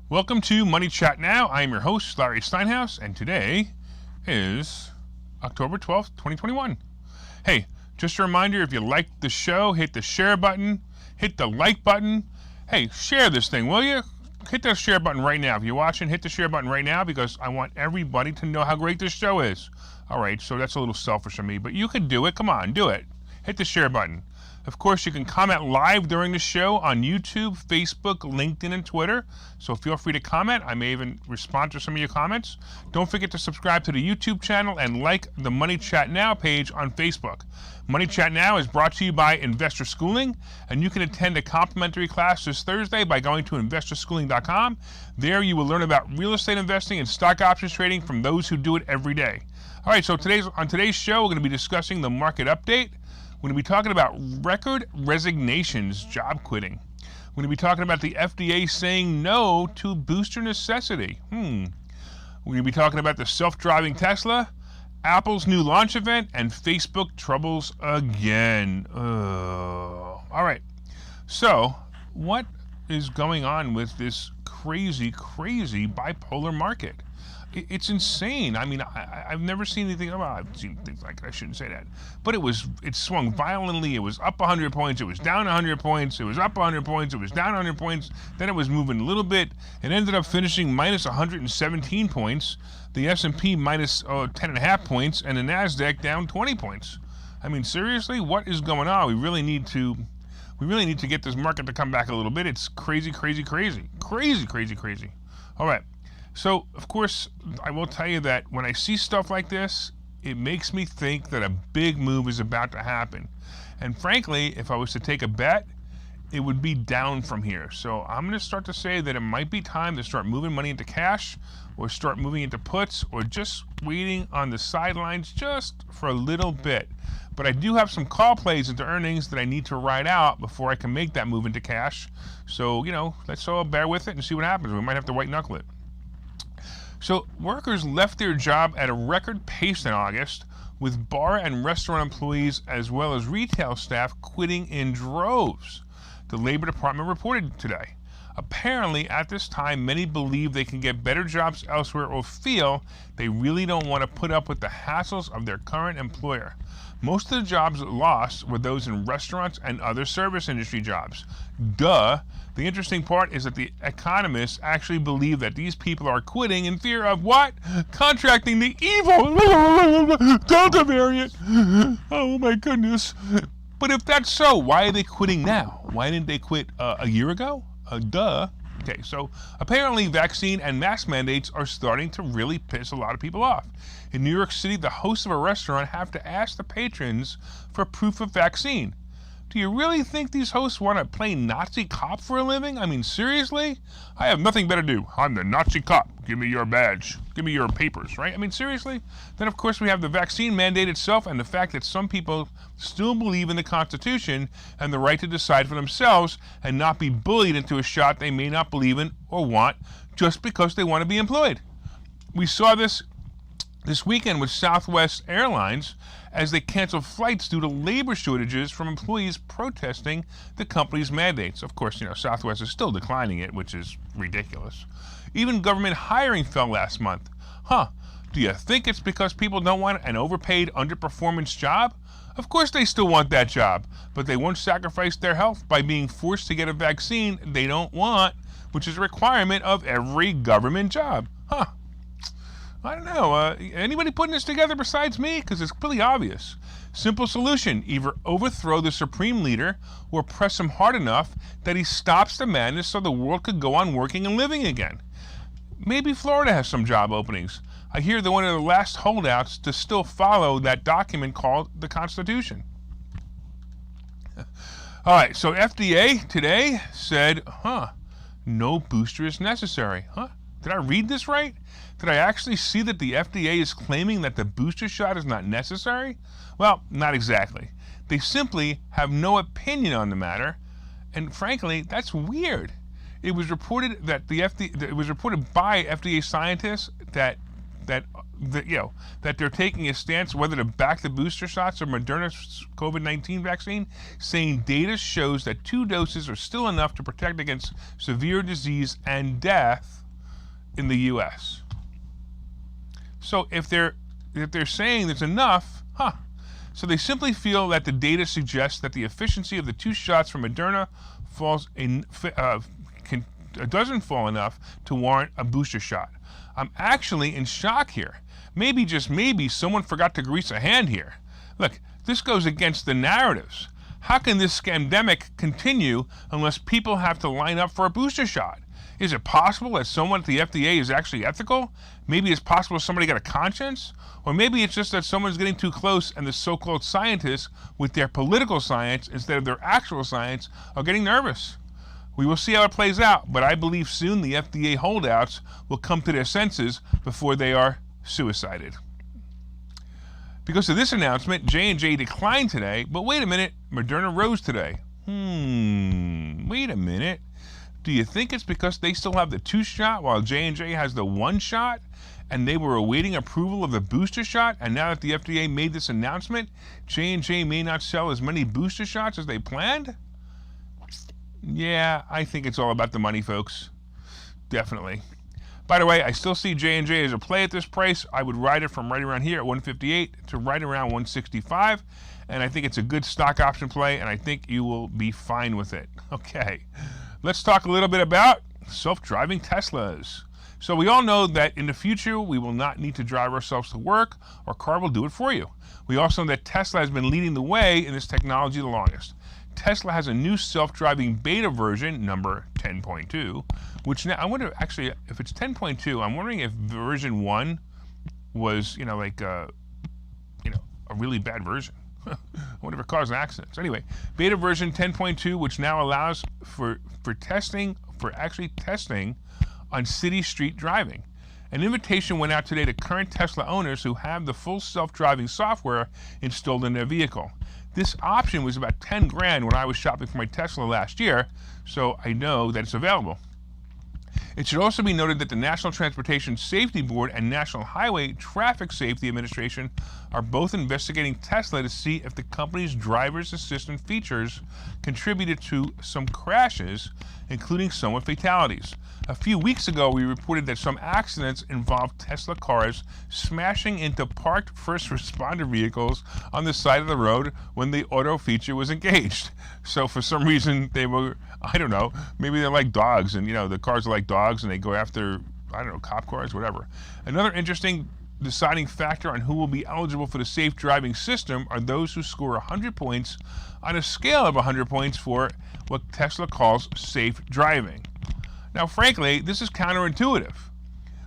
Welcome to Money Chat Now. I am your host, Larry Steinhouse, and today is October 12th, 2021. Hey, just a reminder, if you liked the show, hit the share button, hit the like button. Hey, share this thing, will you? Hit that share button right now. If you're watching, hit the share button right now because I want everybody to know how great this show is. All right, so that's a little selfish of me, but you can do it. Come on, do it. Hit the share button. Of course, you can comment live during the show on YouTube, Facebook, LinkedIn, and Twitter. So feel free to comment. I may even respond to some of your comments. Don't forget to subscribe to the YouTube channel and like the Money Chat Now page on Facebook. Money Chat Now is brought to you by Investor Schooling, and you can attend a complimentary class this Thursday by going to investorschooling.com. There you will learn about real estate investing and stock options trading from those who do it every day. All right, so on today's show, we're going to be discussing the market update. We're going to be talking about record resignations, job quitting. We're going to be talking about the FDA saying no to booster necessity. We're going to be talking about the self-driving Tesla, Apple's new launch event, and Facebook troubles again. All right. So, what is going on with this crazy bipolar market? It's insane. I mean, I've never seen anything. Well, I've seen things like it. I shouldn't say that. But it swung violently. It was up 100 points. It was down 100 points. It was up 100 points. It was down 100 points. Then it was moving a little bit. It ended up finishing minus 117 points. The S&P minus 10.5 points, and the NASDAQ down 20 points. I mean, seriously, what is going on? We really need to get this market to come back a little bit. It's crazy. All right. So, of course, I will tell you that when I see stuff like this, it makes me think that a big move is about to happen. And frankly, if I was to take a bet, it would be down from here. So I'm going to start to say that it might be time to start moving money into cash or start moving into puts or just waiting on the sidelines just for a little bit. But I do have some call plays into earnings that I need to ride out before I can make that move into cash. So, let's all bear with it and see what happens. We might have to white knuckle it. So workers left their job at a record pace in August, with bar and restaurant employees as well as retail staff quitting in droves, the Labor Department reported today. Apparently, at this time, many believe they can get better jobs elsewhere or feel they really don't want to put up with the hassles of their current employer. Most of the jobs lost were those in restaurants and other service industry jobs. Duh. The interesting part is that the economists actually believe that these people are quitting in fear of what? Contracting the evil Delta variant. Oh my goodness. But if that's so, why are they quitting now? Why didn't they quit a year ago? Duh. Okay, so apparently vaccine and mask mandates are starting to really piss a lot of people off. In New York City, the hosts of a restaurant have to ask the patrons for proof of vaccine. Do you really think these hosts want to play Nazi cop for a living? I mean, seriously? I have nothing better to do. I'm the Nazi cop. Give me your badge. Give me your papers, right? I mean, seriously? Then, of course, we have the vaccine mandate itself and the fact that some people still believe in the Constitution and the right to decide for themselves and not be bullied into a shot they may not believe in or want just because they want to be employed. We saw this weekend with Southwest Airlines as they canceled flights due to labor shortages from employees protesting the company's mandates. Of course, Southwest is still declining it, which is ridiculous. Even government hiring fell last month. Do you think it's because people don't want an overpaid, underperformance job? Of course they still want that job, but they won't sacrifice their health by being forced to get a vaccine they don't want, which is a requirement of every government job. I don't know. Anybody putting this together besides me? Because it's pretty obvious. Simple solution. Either overthrow the supreme leader or press him hard enough that he stops the madness so the world could go on working and living again. Maybe Florida has some job openings. I hear they're one of the last holdouts to still follow that document called the Constitution. All right, so FDA today said, no booster is necessary. Did I read this right? Did I actually see that the FDA is claiming that the booster shot is not necessary? Well, not exactly. They simply have no opinion on the matter, and frankly, that's weird. It was reported that it was reported by FDA scientists that that they're taking a stance whether to back the booster shots or Moderna's COVID-19 vaccine, saying data shows that 2 doses are still enough to protect against severe disease and death in the U.S. So if they're saying there's enough, so they simply feel that the data suggests that the efficiency of the 2 shots from Moderna doesn't fall enough to warrant a booster shot. I'm actually in shock here. Maybe, just maybe, someone forgot to grease a hand here. Look, this goes against the narratives. How can this scandemic continue unless people have to line up for a booster shot? Is it possible that someone at the FDA is actually ethical? Maybe it's possible somebody got a conscience? Or maybe it's just that someone's getting too close and the so-called scientists with their political science instead of their actual science are getting nervous. We will see how it plays out, but I believe soon the FDA holdouts will come to their senses before they are suicided. Because of this announcement, J&J declined today, but wait a minute, Moderna rose today. Wait a minute. Do you think it's because they still have the 2 shot while J&J has the 1 shot and they were awaiting approval of the booster shot, and now that the FDA made this announcement, J&J may not sell as many booster shots as they planned? Yeah, I think it's all about the money, folks. Definitely. By the way, I still see J&J as a play at this price. I would ride it from right around here at 158 to right around 165, and I think it's a good stock option play, and I think you will be fine with it. Okay. Let's talk a little bit about self-driving Teslas. So we all know that in the future, we will not need to drive ourselves to work. Our car will do it for you. We also know that Tesla has been leading the way in this technology the longest. Tesla has a new self-driving beta version, number 10.2, which now, I wonder actually if it's 10.2, I'm wondering if version 1 was, a really bad version. I wonder if it caused accidents. Anyway, beta version 10.2, which now allows for testing on city street driving. An invitation went out today to current Tesla owners who have the full self-driving software installed in their vehicle. This option was about $10,000 when I was shopping for my Tesla last year, so I know that it's available. It should also be noted that the National Transportation Safety Board and National Highway Traffic Safety Administration are both investigating Tesla to see if the company's driver's assistant features contributed to some crashes, including some with fatalities. A few weeks ago, we reported that some accidents involved Tesla cars smashing into parked first responder vehicles on the side of the road when the auto feature was engaged. So for some reason, they were, I don't know, maybe they're like dogs, and the cars are like dogs and they go after, I don't know, cop cars, whatever. Another interesting deciding factor on who will be eligible for the safe driving system are those who score 100 points on a scale of 100 points for what Tesla calls safe driving. Now, frankly, this is counterintuitive.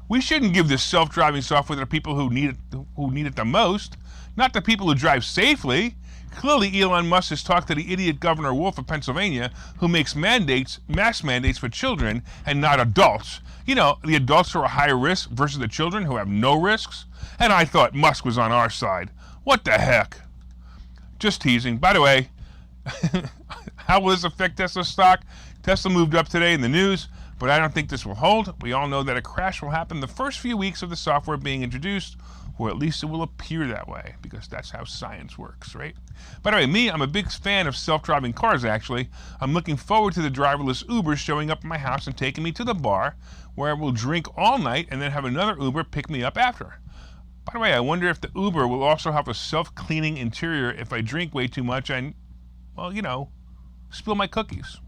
We shouldn't give this self-driving software to the people who need it the most, not the people who drive safely. Clearly, Elon Musk has talked to the idiot Governor Wolf of Pennsylvania, who makes mask mandates for children and not adults. The adults who are higher risk versus the children who have no risks. And I thought Musk was on our side. What the heck? Just teasing. By the way, how will this affect Tesla stock? Tesla moved up today in the news, but I don't think this will hold. We all know that a crash will happen the first few weeks of the software being introduced, or at least it will appear that way, because that's how science works, right? By the way, I'm a big fan of self-driving cars, actually. I'm looking forward to the driverless Ubers showing up at my house and taking me to the bar, where I will drink all night and then have another Uber pick me up after. By the way, I wonder if the Uber will also have a self-cleaning interior if I drink way too much and, spill my cookies.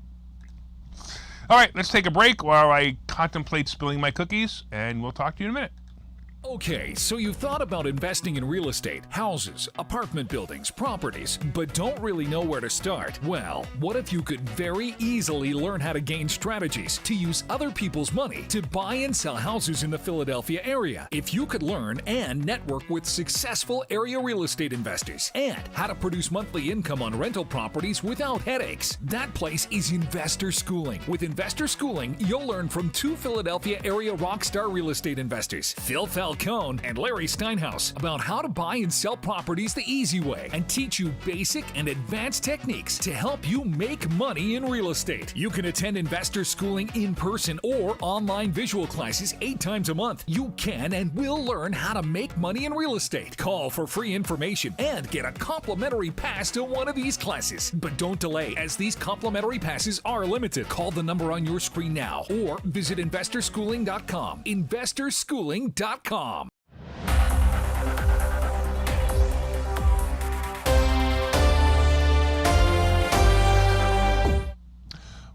All right, let's take a break while I contemplate spilling my cookies, and we'll talk to you in a minute. Okay, so you've thought about investing in real estate, houses, apartment buildings, properties, but don't really know where to start? Well, what if you could very easily learn how to gain strategies to use other people's money to buy and sell houses in the Philadelphia area? If you could learn and network with successful area real estate investors and how to produce monthly income on rental properties without headaches, that place is Investor Schooling. With Investor Schooling, you'll learn from 2 Philadelphia area rockstar real estate investors, Phil Felton Mel Cohn and Larry Steinhouse about how to buy and sell properties the easy way and teach you basic and advanced techniques to help you make money in real estate. You can attend investor schooling in person or online visual classes 8 times a month. You can and will learn how to make money in real estate. Call for free information and get a complimentary pass to one of these classes. But don't delay, as these complimentary passes are limited. Call the number on your screen now or visit investorschooling.com. Investorschooling.com.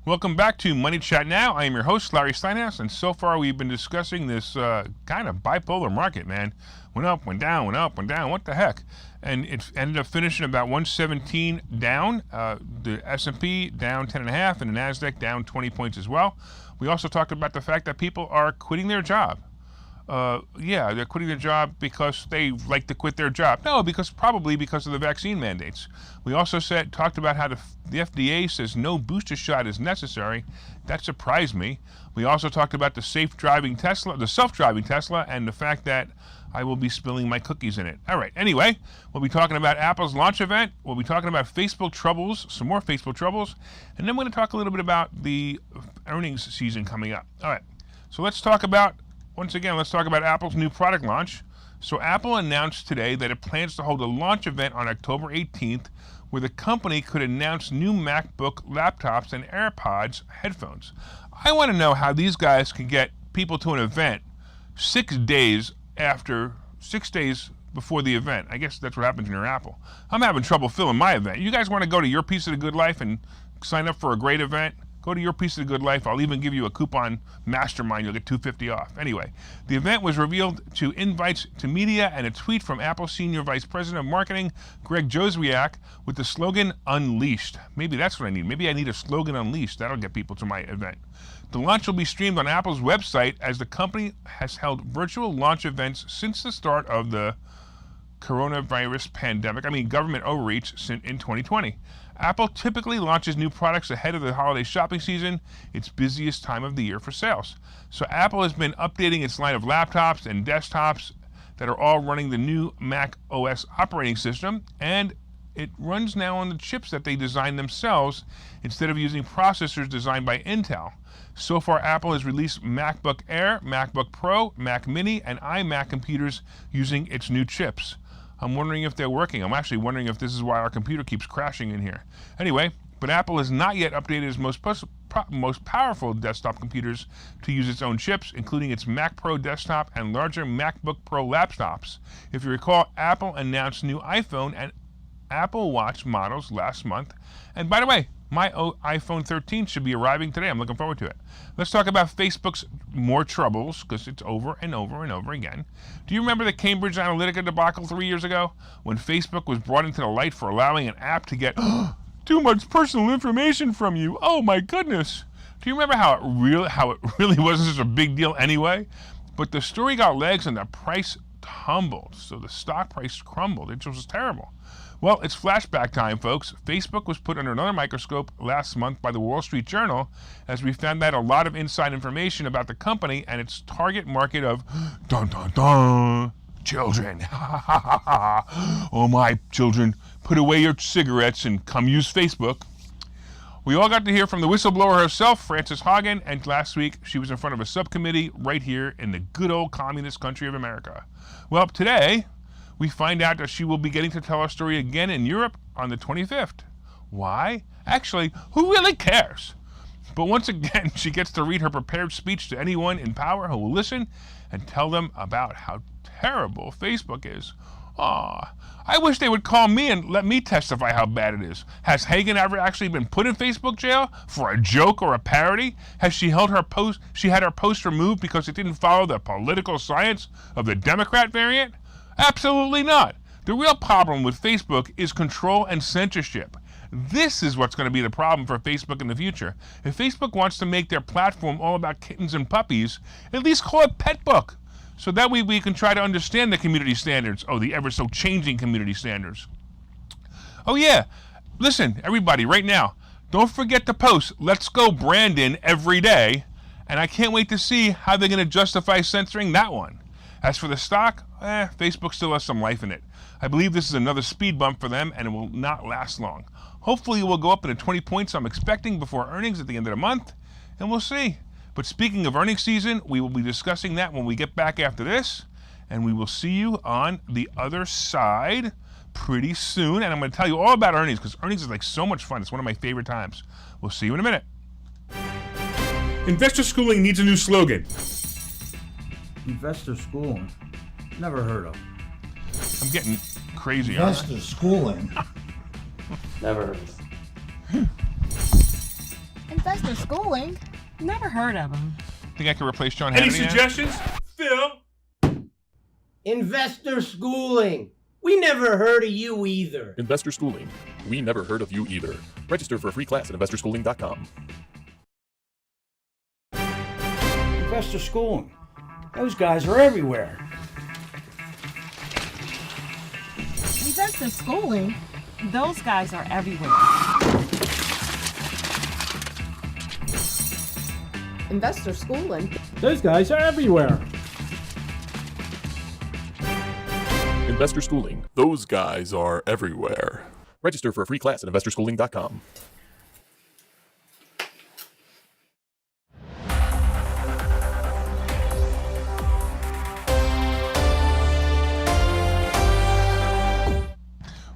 Welcome back to Money Chat Now. I am your host, Larry Steinhouse, and so far we've been discussing this kind of bipolar market, man. Went up, went down, went up, went down. What the heck? And it ended up finishing about 117 down. The S&P down 10.5, and the NASDAQ down 20 points as well. We also talked about the fact that people are quitting their job. Yeah, they're quitting their job because they like to quit their job. No, probably because of the vaccine mandates. We also talked about how the FDA says no booster shot is necessary. That surprised me. We also talked about the self-driving Tesla, and the fact that I will be spilling my cookies in it. All right, anyway, we'll be talking about Apple's launch event. We'll be talking about Facebook troubles, some more Facebook troubles, and then we're going to talk a little bit about the earnings season coming up. All right, so let's talk about Apple's new product launch. So Apple announced today that it plans to hold a launch event on October 18th where the company could announce new Macbook laptops and Airpods headphones. I want to know how these guys can get people to an event 6 days before the event. I guess that's what happens when you're Apple. I'm having trouble filling my event. You guys want to go to Your Piece of the Good Life and sign up for a great event? Go to Your Piece of the Good Life. I'll even give you a coupon mastermind. You'll get $250 off. Anyway, the event was revealed to invites to media and a tweet from Apple Senior Vice President of Marketing, Greg Joswiak, with the slogan Unleashed. Maybe that's what I need. Maybe I need a slogan Unleashed. That'll get people to my event. The launch will be streamed on Apple's website, as the company has held virtual launch events since the start of the coronavirus pandemic. Government overreach in 2020. Apple typically launches new products ahead of the holiday shopping season, its busiest time of the year for sales. So Apple has been updating its line of laptops and desktops that are all running the new Mac OS operating system, and it runs now on the chips that they designed themselves instead of using processors designed by Intel. So far, Apple has released MacBook Air, MacBook Pro, Mac Mini, and iMac computers using its new chips. I'm wondering if they're working. I'm actually wondering if this is why our computer keeps crashing in here. Anyway, but Apple has not yet updated its most powerful desktop computers to use its own chips, including its Mac Pro desktop and larger MacBook Pro laptops. If you recall, Apple announced new iPhone and Apple Watch models last month. And by the way, my iPhone 13 should be arriving today. I'm looking forward to it. Let's talk about Facebook's more troubles, because it's over and over and over again. Do you remember the Cambridge Analytica debacle 3 years ago, when Facebook was brought into the light for allowing an app to get too much personal information from you? Oh my goodness. Do you remember how it really wasn't such a big deal anyway? But the story got legs and the price tumbled. So the stock price crumbled. It was terrible. Well, it's flashback time, folks. Facebook was put under another microscope last month by the Wall Street Journal, as we found out a lot of inside information about the company and its target market of children. Oh, my children, put away your cigarettes and come use Facebook. We all got to hear from the whistleblower herself, Frances Haugen, and last week she was in front of a subcommittee right here in the good old communist country of America. Well, today we find out that she will be getting to tell her story again in Europe on the 25th. Why? Actually, who really cares? But once again, she gets to read her prepared speech to anyone in power who will listen and tell them about how terrible Facebook is. Aw, I wish they would call me and let me testify how bad it is. Has Hagen ever actually been put in Facebook jail for a joke or a parody? Has she had her post removed because it didn't follow the political science of the Democrat variant? Absolutely not. The real problem with Facebook is control and censorship. This is what's going to be the problem for Facebook in the future. If Facebook wants to make their platform all about kittens and puppies, at least call it Pet Book. So that way we can try to understand the community standards. Oh, the ever so changing community standards. Oh yeah, listen, everybody, right now, don't forget to post "Let's Go Brandon" every day. And I can't wait to see how they're going to justify censoring that one. As for the stock, Facebook still has some life in it. I believe this is another speed bump for them, and it will not last long. Hopefully, it will go up to the 20 points I'm expecting before earnings at the end of the month, and we'll see. But speaking of earnings season, we will be discussing that when we get back after this, and we will see you on the other side pretty soon. And I'm going to tell you all about earnings, because earnings is like so much fun. It's one of my favorite times. We'll see you in a minute. Investor schooling needs a new slogan. Investor schooling? Never heard of. I'm getting crazy. Investor schooling? Never heard of it. Investor schooling? Never heard of him. Think I can replace John Any Hannity now? suggestions? Phil? Investor schooling. We never heard of you either. Investor Schooling. We never heard of you either. Register for a free class at investorschooling.com. Investor schooling. Those guys are everywhere. Investor schooling? Those guys are everywhere. Investor schooling? Those guys are everywhere. Investor Schooling. Those guys are everywhere. Register for a free class at investorschooling.com.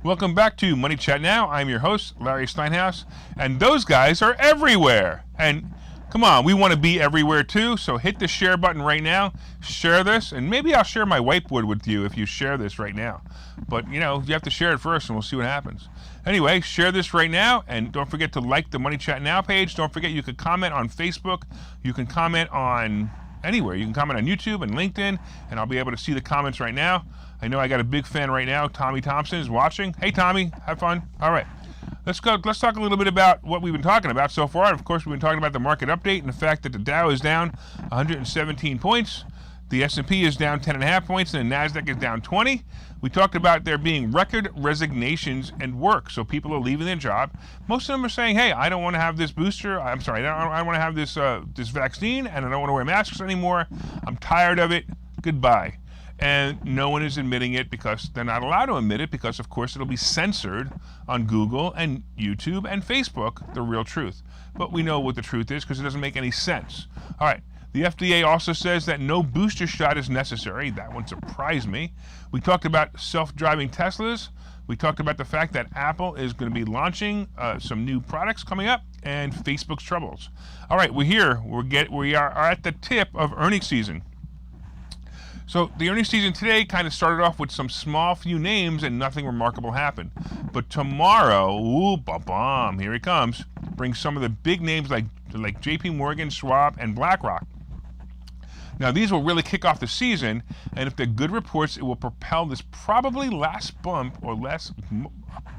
Welcome back to Money Chat Now. I'm your host, Larry Steinhouse, and those guys are everywhere. And come on, we want to be everywhere too, so hit the share button right now, share this, and maybe I'll share my whiteboard with you if you share this right now. But, you have to share it first, and we'll see what happens. Anyway, share this right now, and don't forget to like the Money Chat Now page. Don't forget you can comment on Facebook. You can comment on anywhere. You can comment on YouTube and LinkedIn, and I'll be able to see the comments right now. I know I got a big fan right now. Tommy Thompson is watching. Hey, Tommy, have fun. All right. Let's talk a little bit about what we've been talking about so far. Of course, we've been talking about the market update and the fact that the Dow is down 117 points. The S&P is down 10.5 points, and the NASDAQ is down 20. We talked about there being record resignations and work, so people are leaving their job. Most of them are saying, hey, I don't want to have this booster. I don't want to have this vaccine, and I don't want to wear masks anymore. I'm tired of it. Goodbye. And no one is admitting it because they're not allowed to admit it because, of course, it'll be censored on Google and YouTube and Facebook, the real truth. But we know what the truth is because it doesn't make any sense. All right. The FDA also says that no booster shot is necessary. That one surprised me. We talked about self-driving Teslas. We talked about the fact that Apple is going to be launching some new products coming up and Facebook's troubles. All right, we're here. We are at the tip of earnings season. So the earnings season today kind of started off with some small few names and nothing remarkable happened. But tomorrow, here it comes, brings some of the big names like JP Morgan, Schwab, and BlackRock. Now these will really kick off the season, and if they're good reports, it will propel this probably last bump or less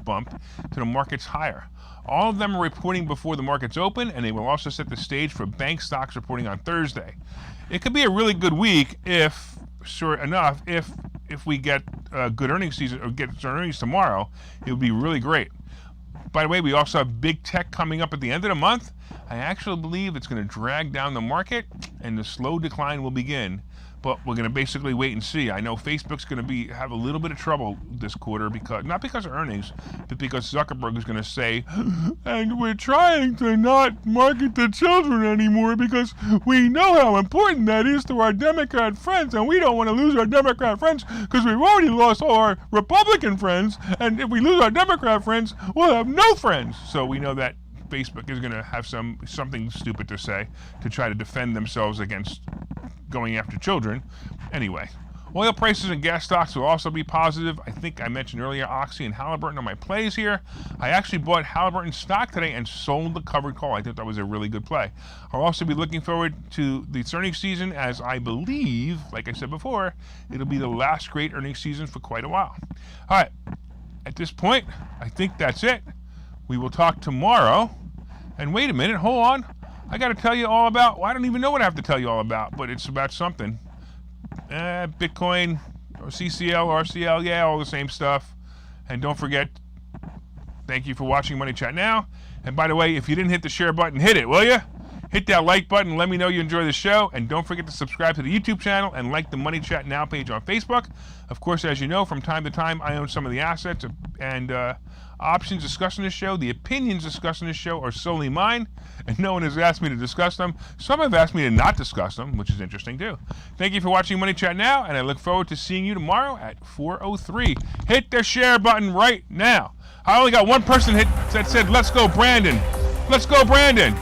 bump to the markets higher. All of them are reporting before the markets open, and they will also set the stage for bank stocks reporting on Thursday. It could be a really good week if we get a good earnings season or get earnings tomorrow. It would be really great. By the way, we also have big tech coming up at the end of the month. I actually believe it's going to drag down the market and the slow decline will begin. But we're going to basically wait and see. I know Facebook's going to have a little bit of trouble this quarter, not because of earnings, but because Zuckerberg is going to say, and we're trying to not market to children anymore because we know how important that is to our Democrat friends, and we don't want to lose our Democrat friends because we've already lost all our Republican friends, and if we lose our Democrat friends, we'll have no friends. So we know that Facebook is going to have something stupid to say to try to defend themselves against going after children. Anyway, oil prices and gas stocks will also be positive. I think I mentioned earlier Oxy and Halliburton are my plays here. I actually bought Halliburton stock today and sold the covered call. I think that was a really good play. I'll also be looking forward to the earnings season, as I believe, like I said before, it'll be the last great earnings season for quite a while. All right, at this point, I think that's it. We will talk tomorrow. And wait a minute, hold on. I got to tell you all about, I don't even know what I have to tell you all about, but it's about something. Bitcoin, or CCL, RCL, yeah, all the same stuff. And don't forget, thank you for watching Money Chat Now. And by the way, if you didn't hit the share button, hit it, will you? Hit that like button. Let me know you enjoy the show. And don't forget to subscribe to the YouTube channel and like the Money Chat Now page on Facebook. Of course, as you know, from time to time, I own some of the assets and options discussed in this show. The opinions discussed in this show are solely mine, and no one has asked me to discuss them. Some have asked me to not discuss them, which is interesting too. Thank you for watching Money Chat Now, and I look forward to seeing you tomorrow at 4:03. Hit the share button right now. I only got one person that said, "Let's go, Brandon. Let's go, Brandon."